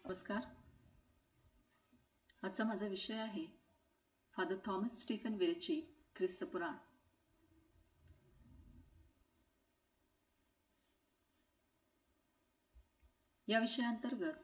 नमस्कार. आजचा माझा विषय आहे फादर थॉमस स्टीफन विरचित ख्रिस्त पुराण. या विषयाअंतर्गत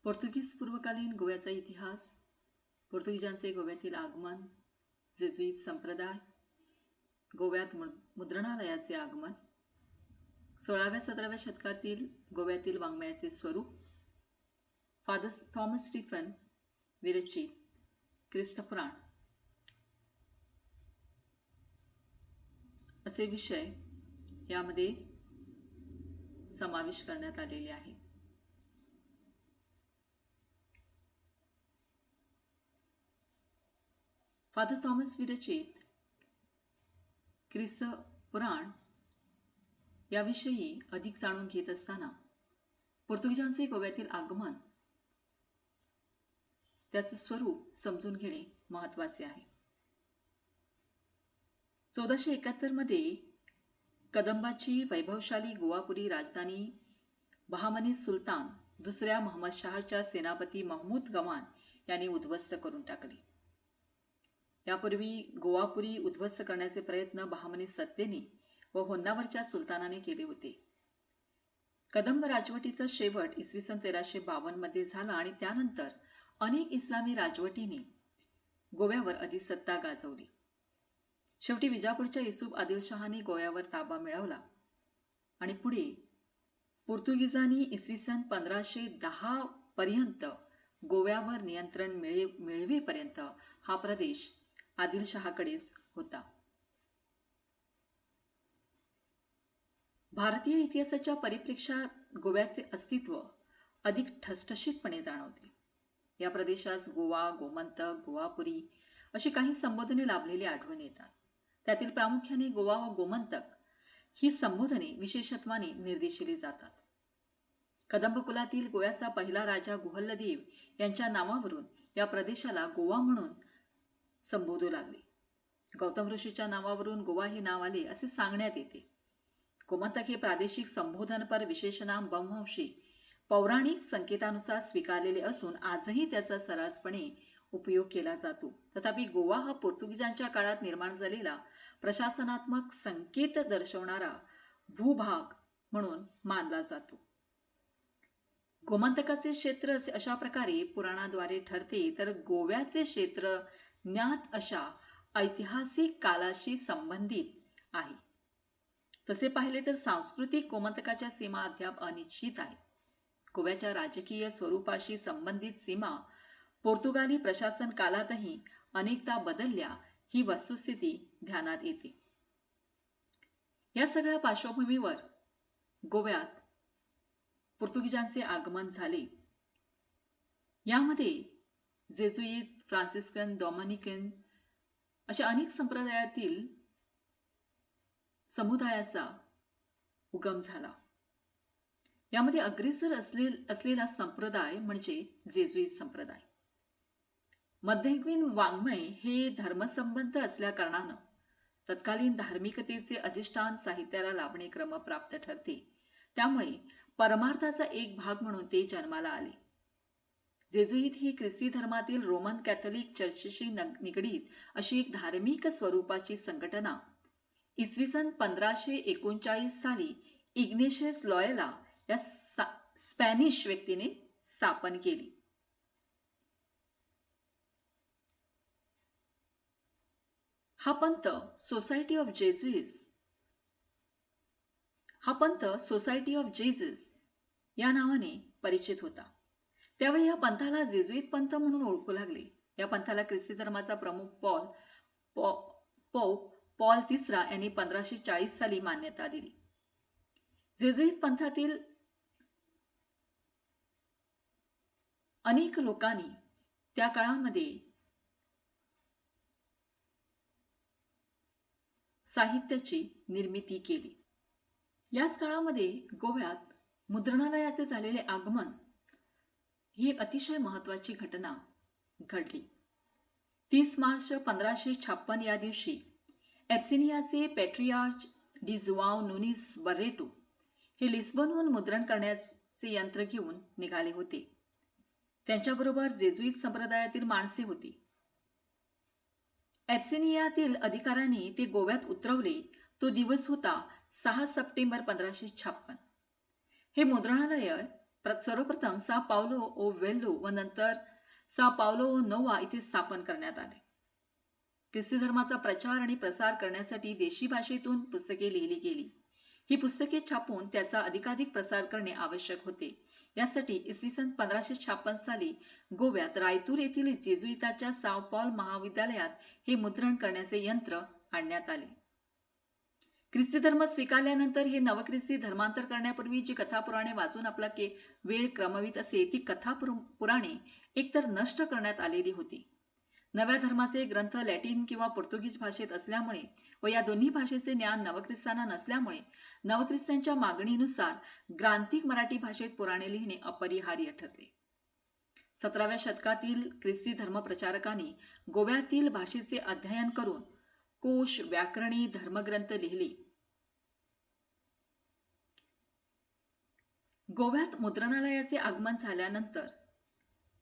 पोर्तुगीज पूर्वकालीन गोव्याचा इतिहास, पोर्तुगीजांचे गोव्यातील आगमन, जेजुईत संप्रदाय, गोव्यात मुद्रणालयाचे आगमन, 16व्या-17व्या शतकातील गोव्यातील वाङ्मयाचे स्वरूप, फादर थॉमस स्टीफन विरचित ख्रिस्त पुराण असे विषय यामध्ये समावेश करण्यात आलेले आहे. फादर थॉमस विरचित ख्रिस्त पुराण याविषयी अधिक जाणून घेत असताना पोर्तुगीजांचे गोव्यातील आगमन, त्याचे स्वरूप समजून घेणे महत्त्वाचे आहे. 1471 मध्ये कदंबाची वैभवशाली गोवापुरी राजधानी बहामनी सुलतान दुसऱ्या महम्मद शहाच्या सेनापती महमूद गवान यांनी उद्ध्वस्त करून टाकली. यापूर्वी गोवापुरी उद्ध्वस्त करण्याचे प्रयत्न बहामनी सत्तेने व होन्नावरच्या सुलतानाने केले होते. कदंब राजवटीचा शेवट इसवी सन 1352 मध्ये झाला आणि त्यानंतर अनेक इस्लामी राजवटींनी गोव्यावर अधिसत्ता गाजवली. शेवटी विजापूरच्या युसूफ आदिलशहाने गोव्यावर ताबा मिळवला आणि पुढे पोर्तुगीजांनी इसवी सन 1510 पर्यंत गोव्यावर नियंत्रण मिळवेपर्यंत हा प्रदेश आदिलशहाकडेच होता. भारतीय इतिहासाच्या परिप्रेक्ष्यात गोव्याचे अस्तित्व अधिक ठसठशीतपणे जाणवते. या प्रदेशास गोवा, गोमंतक, गोवापुरी अशी काही संबोधने लाभलेली आढळून येतात. त्यातील प्रामुख्याने गोवा व गोमंतक ही संबोधने विशेषत्वाने निर्देशिली जातात. कदंब कुलातील गोव्याचा पहिला राजा गुहल्लदेव यांच्या नावावरून या प्रदेशाला गोवा म्हणून संबोधू लागले. गौतम ऋषीच्या नावावरून गोवा हे नाव आले असे सांगण्यात येते. गोमंतक हे प्रादेशिक संबोधनपर विशेषनाम बव्हंशी पौराणिक संकेतानुसार स्वीकारलेले असून आजही त्याचा सर्रासपणे उपयोग केला जातो. तथापि गोवा हा पोर्तुगीजांच्या काळात निर्माण झालेला प्रशासनात्मक संकेत दर्शवणारा भूभाग म्हणून मानला जातो. गोमंतकाचे क्षेत्र अशा प्रकारे पुराणाद्वारे ठरते, तर गोव्याचे क्षेत्र ज्ञात अशा ऐतिहासिक कालाशी संबंधित आहे. तसे पाहिले तर सांस्कृतिक गोमंतकाच्या सीमा अद्याप अनिश्चित आहेत. गोव्याच्या राजकीय स्वरूपाशी संबंधित सीमा पोर्तुगाली प्रशासन कालातही अनेकदा बदलल्या ही वस्तुस्थिती ध्यानात येते. या सगळ्या पार्श्वभूमीवर गोव्यात पोर्तुगीजांचे आगमन झाले. यामध्ये जेजुईत, फ्रान्सिस्कन, डॉमिनिकन अशा अनेक संप्रदायातील समुदायाचा उगम झाला. यामध्ये अग्रेसर असलेला संप्रदाय म्हणजे जेजुईत संप्रदाय. मध्ययुगीन वाङ्मय हे धर्मसंबंध असल्याकारणानं तत्कालीन धार्मिकतेचे अधिष्ठान साहित्याला लाभणे क्रमप्राप्त ठरते. त्यामुळे परमार्थाचा एक भाग म्हणून ते जन्माला आले. जेजुईत ही ख्रिस्ती धर्मातील रोमन कॅथोलिक चर्चशी निगडीत अशी एक धार्मिक स्वरूपाची संघटना इसवी सन 1539 साली इग्नेशियस लॉयला या स्पॅनिश व्यक्तीने स्थापन केली. हा पंथ सोसायटी ऑफ जेझस या नावाने परिचित होता. त्यावेळी या पंथाला जेजुईत पंथ म्हणून ओळखू लागले. या पंथाला ख्रिस्ती धर्माचा प्रमुख पौप पॉल तिसरा यांनी 1540 साली मान्यता दिली. जेजुईत पंथातील अनेक लोकांनी त्या काळामध्ये साहित्याची निर्मिती केली. याच काळामध्ये गोव्यात मुद्रणालयाचे झालेले आगमन ही एक अतिशय महत्त्वाची घटना घडली. 30 मार्च 1556 या दिवशी एब्सिनियाचे पॅट्रियार्च डी जुआव नुनीस बर्रेटो हे लिस्बनहून मुद्रण करण्याचे यंत्र घेऊन निघाले होते. त्यांच्याबरोबर जेजुईत संप्रदायातील माणसे होती. ॲब्सिनियातील अधिकाऱ्यांनी ते गोव्यात उतरवले तो दिवस होता 6 सप्टेंबर 1556. हे मुद्रणालय सर्वप्रथम सा पावलो ओ वेल्लो व नंतर सा पावलो ओ नोवा इथे स्थापन करण्यात आले. ख्रिस्ती धर्माचा प्रचार आणि प्रसार करण्यासाठी देशी भाषेतून पुस्तके लिहिली गेली. ही पुस्तके छापून त्याचा अधिकाधिक प्रसार करणे आवश्यक होते. यासाठी इसवी सन 1556 साली गोव्यात रायतूर येथील जेजुईताच्या साव पॉल महाविद्यालयात हे मुद्रण करण्याचे यंत्र आणण्यात आले. ख्रिस्ती धर्म स्वीकारल्यानंतर हे नवख्रिस्ती धर्मांतर करण्यापूर्वी जी कथापुराणे वाचून आपला वेळ क्रमवीत असे ती कथापुराणे एकतर नष्ट करण्यात आलेली होती. नव्या धर्माचे ग्रंथ लॅटिन किंवा पोर्तुगीज भाषेत असल्यामुळे व या दोन्ही भाषेचे ज्ञान नवख्रिस्तांना नसल्यामुळे नवख्रिस्त्यांच्या मागणीनुसार ग्रांथिक मराठी भाषेत पुराणे लिहिणे अपरिहार्य ठरले. 17व्या शतकातील ख्रिस्ती धर्मप्रचारकांनी गोव्यातील भाषेचे अध्ययन करून कोश, व्याकरणी, धर्मग्रंथ लिहिले. गोव्यात मुद्रणालयाचे आगमन झाल्यानंतर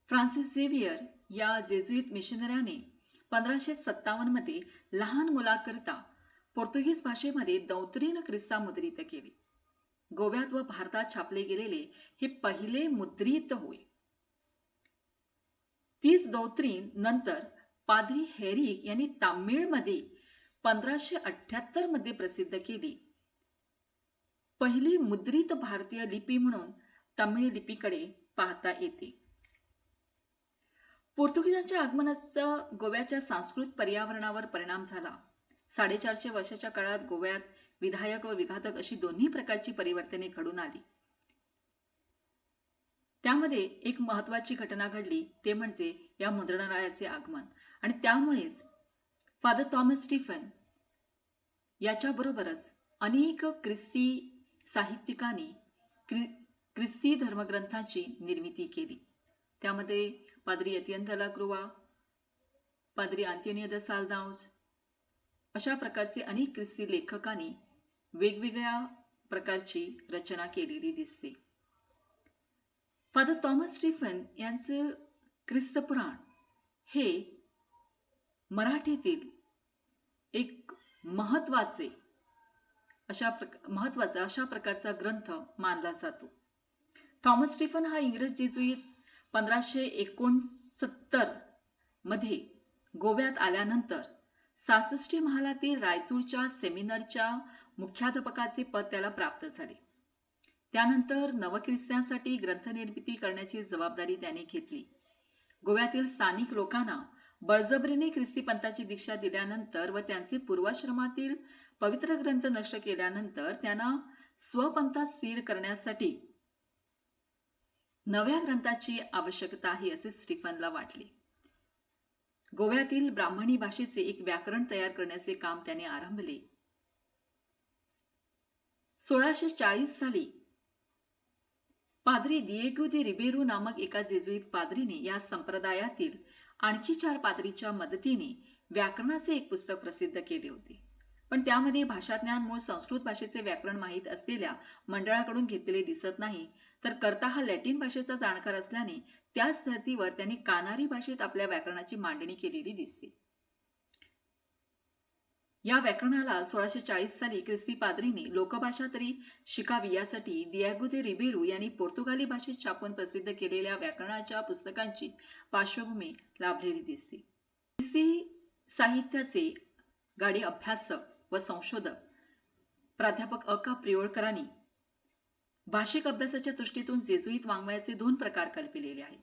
फ्रान्सिस झेवियर या जेजुईत मिशनऱ्याने 1557 मध्ये लहान मुलाकरिता पोर्तुगीज भाषेमध्ये दौत्रीन ख्रिस्ता मुद्रित केले. गोव्यात व भारतात छापले गेलेले हे पहिले मुद्रित होय. तीच दौत्रीन नंतर पाद्री हेरिक यांनी तामिळमध्ये 1578 मध्ये प्रसिद्ध केली. पहिली मुद्रित भारतीय लिपी म्हणून तमिळ लिपीकडे पाहता येते. पोर्तुगीजांच्या आगमनाचा गोव्याच्या सांस्कृतिक पर्यावरणावर परिणाम झाला. 450 वर्षाच्या काळात गोव्यात विधायक व विघातक अशी दोन्ही प्रकारची परिवर्तने घडून आली. त्यामध्ये एक महत्वाची घटना घडली ते म्हणजे या मुद्रणालयाचे आगमन आणि त्यामुळेच फादर थॉमस स्टीफन याच्याबरोबरच अनेक ख्रिस्ती साहित्यिकांनी ख्रिस्ती धर्मग्रंथाची निर्मिती केली. त्यामध्ये पाद्री एतियन de la Cruz, पाद्री अँटोनियो de साल्दाउस अशा प्रकारचे अनेक ख्रिस्ती लेखकांनी वेगवेगळ्या प्रकारची रचना केलेली दिसते. फादर थॉमस स्टीफन यांचं ख्रिस्तपुराण हे मराठीतील एक महत्वाचा अशा प्रकारचा ग्रंथ मानला जातो. थॉमस स्टीफन हा इंग्रज जेजुईत 1569 मध्ये गोव्यात आल्यानंतर 66 महालातील रायतूरच्या सेमिनरच्या मुख्याध्यापकाचे पद त्याला प्राप्त झाले. त्यानंतर नवख्रिस्त्यांसाठी ग्रंथनिर्मिती करण्याची जबाबदारी त्याने घेतली. गोव्यातील स्थानिक लोकांना बळजबरीने ख्रिस्ती पंथाची दीक्षा दिल्यानंतर व त्यांचे पूर्वाश्रमातील पवित्र ग्रंथ नष्ट केल्यानंतर त्यांना स्वपंथात स्थिर करण्यासाठी नव्या ग्रंथाची आवश्यकता आहे असे स्टीफनला वाटले. गोव्यातील ब्राह्मणी भाषेचे एक व्याकरण तयार करण्याचे काम त्याने आरंभले. 1640 साली पाद्री दिएगो दे रिबेरो नामक एका जेजुईत पाद्रीने या संप्रदायातील आणखी 4 पाद्रीच्या मदतीने व्याकरणाचे एक पुस्तक प्रसिद्ध केले होते. पण त्यामध्ये भाषाज्ञान मूळ संस्कृत भाषेचे व्याकरण माहीत असलेल्या मंडळाकडून घेतलेले दिसत नाही, तर कर्ता हा लॅटिन भाषेचा जाणकार असल्याने त्याच धर्तीवर त्यांनी कानारी भाषेत आपल्या व्याकरणाची मांडणी केलेली दिसते. या व्याकरणाला 1640 साली ख्रिस्ती पाद्रीने लोकभाषा तरी शिकावी यासाठी दिएगो दे रिबेरो यांनी पोर्तुगाली भाषेत छापून प्रसिद्ध केलेल्या व्याकरणाच्या पुस्तकांची पार्श्वभूमी लाभलेली दिसते. ख्रिस्ती साहित्याचे गाढे अभ्यासक व संशोधक प्राध्यापक अ. का. प्रियोळकरांनी भाषिक अभ्यासाच्या दृष्टीतून जेजुईत वाङ्मयाचे 2 प्रकार कल्पिलेले आहेत.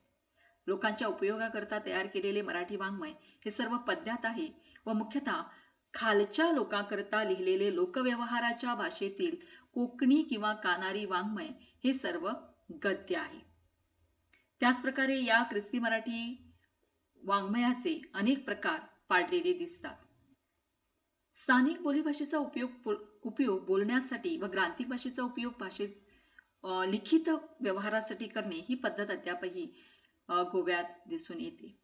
लोकांच्या उपयोगाकरता तयार केलेले मराठी वाङ्मय हे सर्व पद्यात आहे व मुख्यतः खालच्या लोकांकरता लिहिलेले लोकव्यवहाराच्या भाषेतील कोकणी किंवा कानारी वाङ्मय हे सर्व गद्य आहे. त्याचप्रकारे या ख्रिस्ती मराठी वाङ्मयाचे अनेक प्रकार पाडलेले दिसतात. स्थानिक बोलीभाषेचा उपयोग बोलण्यासाठी व ग्रांथिक भाषेचा उपयोग भाषेत लिखित व्यवहारासाठी करणे ही पद्धत अद्यापही गोव्यात दिसून येते.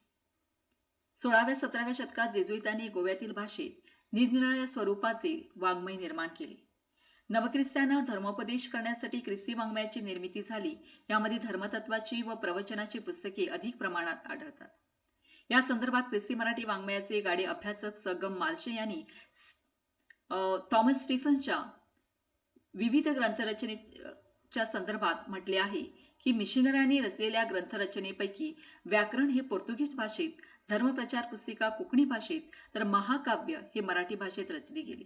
16व्या-17व्या शतकात जेजुईतांनी गोव्यातील भाषेत निरनिराळ्या स्वरूपाचे वाङ्मय निर्माण केले. नवख्रिस्त्यांना धर्मोपदेश करण्यासाठी ख्रिस्ती वाङ्मयाची निर्मिती झाली. यामध्ये धर्मतत्वाची व प्रवचनाची पुस्तके अधिक प्रमाणात आढळतात. या संदर्भात ख्रिस्ती मराठी वाङ्मयाचे गाडे अभ्यासक सगम मालशे यांनी थॉमस स्टीफन्सच्या विविध ग्रंथरचनेच्या संदर्भात म्हटले आहे की मिशनऱ्यांनी रचलेल्या ग्रंथरचनेपैकी व्याकरण हे पोर्तुगीज भाषेत, धर्मप्रचार पुस्तिका कोकणी भाषेत, तर महाकाव्य हे मराठी भाषेत रचले गेले.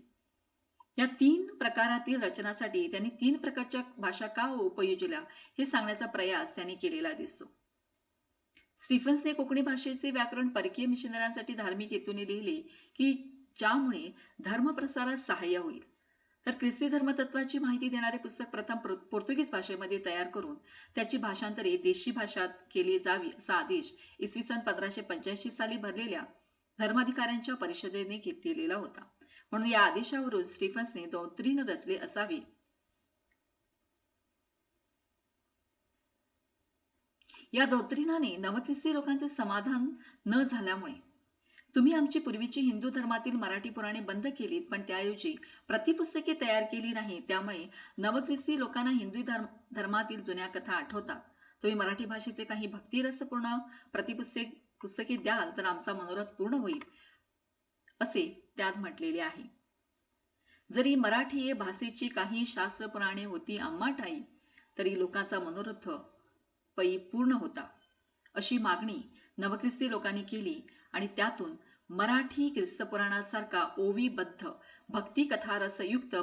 या 3 प्रकारातील रचनासाठी त्यांनी 3 प्रकारच्या भाषा का उपयोजल्या हे सांगण्याचा प्रयास त्यांनी केलेला दिसतो. स्टीफन्सने कोकणी भाषेचे व्याकरण परकीय मिशनऱ्यांसाठी धार्मिक हेतूने लिहिले की ज्यामुळे धर्मप्रसारास सहाय्य होईल. तर ख्रिस्ती धर्मतत्वाची माहिती देणारे पुस्तक प्रथम पोर्तुगीज भाषेमध्ये तयार करून त्याची भाषांतरे देशी भाषात केली जावी असा आदेश इसवी सन 1585 साली भरलेल्या धर्माधिकाऱ्यांच्या परिषदेने दिलेला होता. म्हणून या आदेशावरून स्टीफन्सने डॉक्ट्रिन रचले असावे. या डॉक्ट्रिनाने नवख्रिस्ती लोकांचे समाधान न झाल्यामुळे तुम्ही आमची पूर्वीची हिंदू धर्मातील मराठी पुराणे बंद केलीत, पण त्याऐवजी प्रतिपुस्तके तयार केली नाही. त्यामुळे नवख्रिस्ती लोकांना हिंदू धर्मातील जुन्या कथा आठवतात. तुम्ही मराठी भाषेचे काही भक्तिरसपूर्ण पुस्तके द्याल तर आमचा मनोरथ पूर्ण होईल असे त्यात म्हटलेले आहे. जरी मराठी भाषेची काही शास्त्र पुराणे होती आम्हा ठाई, तरी लोकांचा मनोरथ पै पूर्ण होता अशी मागणी नवख्रिस्ती लोकांनी केली आणि त्यातून मराठी ख्रिस्तपुराणासारखा ओवीबद्ध भक्तिकथारसयुक्त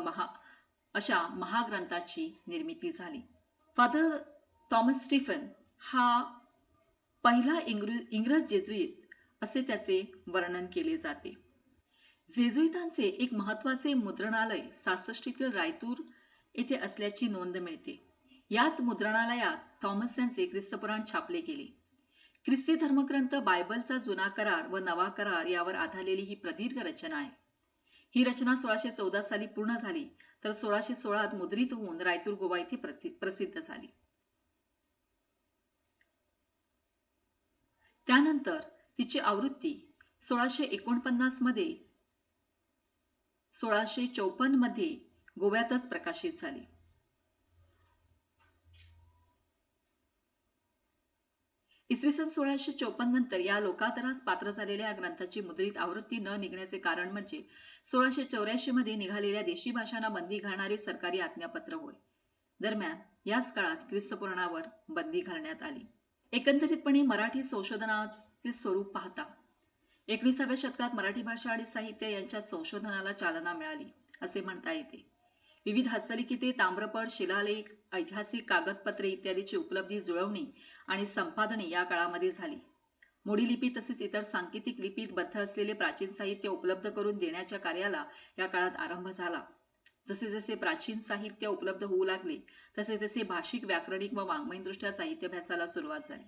अशा महाग्रंथाची निर्मिती झाली. फादर थॉमस स्टीफन हा पहिला इंग्रज जेजुईत असे त्याचे वर्णन केले जाते. जेजुईतांचे एक महत्वाचे मुद्रणालय 66 रायतूर येथे असल्याची नोंद मिळते. याच मुद्रणालयात थॉमस यांचे ख्रिस्तपुराण छापले गेले. ख्रिस्ती धर्मग्रंथ बायबलचा जुना करार व नवा करार यावर आधारलेली ही प्रदीर्घ रचना आहे. ही रचना 1614 साली पूर्ण झाली, तर 1616 मुद्रित होऊन रायतूर गोवा येथे प्रसिद्ध झाली. त्यानंतर तिची आवृत्ती 1649 मध्ये 1654 मध्ये गोव्यातच प्रकाशित झाली. इसवी सन 1654 नंतर या लोकादरास पात्र झालेल्या या ग्रंथाची मुद्रित आवृत्ती न निघण्याचे कारण म्हणजे 1684 मध्ये निघालेल्या देशी भाषांना बंदी घालणारे सरकारी आज्ञापत्र होय. दरम्यान याच काळात ख्रिस्तपुराणावर बंदी घालण्यात आली. एकंदरीतपणे मराठी संशोधनाचे स्वरूप पाहता 19व्या शतकात मराठी भाषा आणि साहित्य यांच्या संशोधनाला चालना मिळाली असे म्हणता येते. विविध हस्तलिखिते, ताम्रपट, शिलालेख, ऐतिहासिक कागदपत्रे इत्यादीची उपलब्धी, जुळवणी आणि संपादने या काळामध्ये झाली. मोडी लिपी तसेच इतर सांकेतिक लिपीत बद्ध असलेले प्राचीन साहित्य उपलब्ध करून देण्याच्या कार्याला या काळात आरंभ झाला. जसे जसे प्राचीन साहित्य उपलब्ध होऊ लागले तसे तसे भाषिक, व्याकरणिक व वाङ्मयदृष्ट्या साहित्याभ्यासाला सुरुवात झाली.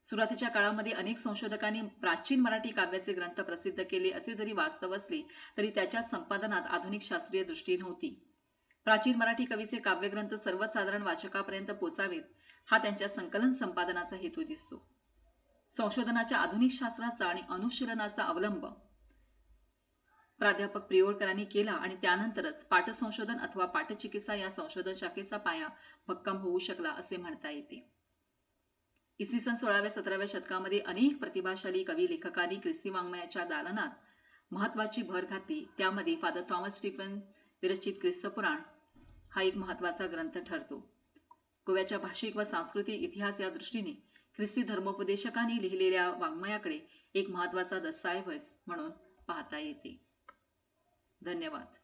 सुरुवातीच्या काळामध्ये अनेक संशोधकांनी प्राचीन मराठी काव्याचे ग्रंथ प्रसिद्ध केले असे जरी वास्तव असले तरी त्याच्या संपादनात आधुनिक शास्त्रीय दृष्टी नव्हती. प्राचीन मराठी कवीचे काव्यग्रंथ सर्वसाधारण वाचकापर्यंत पोचावेत हा त्यांच्या संकलन संपादनाचा हेतू दिसतो. संशोधनाच्या आधुनिक शास्त्राचा आणि अनुशीलनाचा अवलंब प्राध्यापक प्रियोळकरांनी केला आणि त्यानंतरच पाटसंशोधन अथवा पाटचिकित्सा या संशोधन शाखेचा पाया भक्कम होऊ शकला असे म्हणता येते. इसवी सन 16व्या-17व्या शतकामध्ये अनेक प्रतिभाशाली कवी लेखकांनी ख्रिस्ती वाङ्मयाच्या दालनात महत्वाची भर घातली. त्यामध्ये फादर थॉमस स्टीफन विरचित ख्रिस्तपुराण हा एक महत्वाचा ग्रंथ ठरतो. गोव्याच्या भाषिक व सांस्कृतिक इतिहास या दृष्टीने ख्रिस्ती धर्मोपदेशकांनी लिहिलेल्या वाङ्मयाकडे एक महत्वाचा दस्तऐवज म्हणून पाहता येते. धन्यवाद.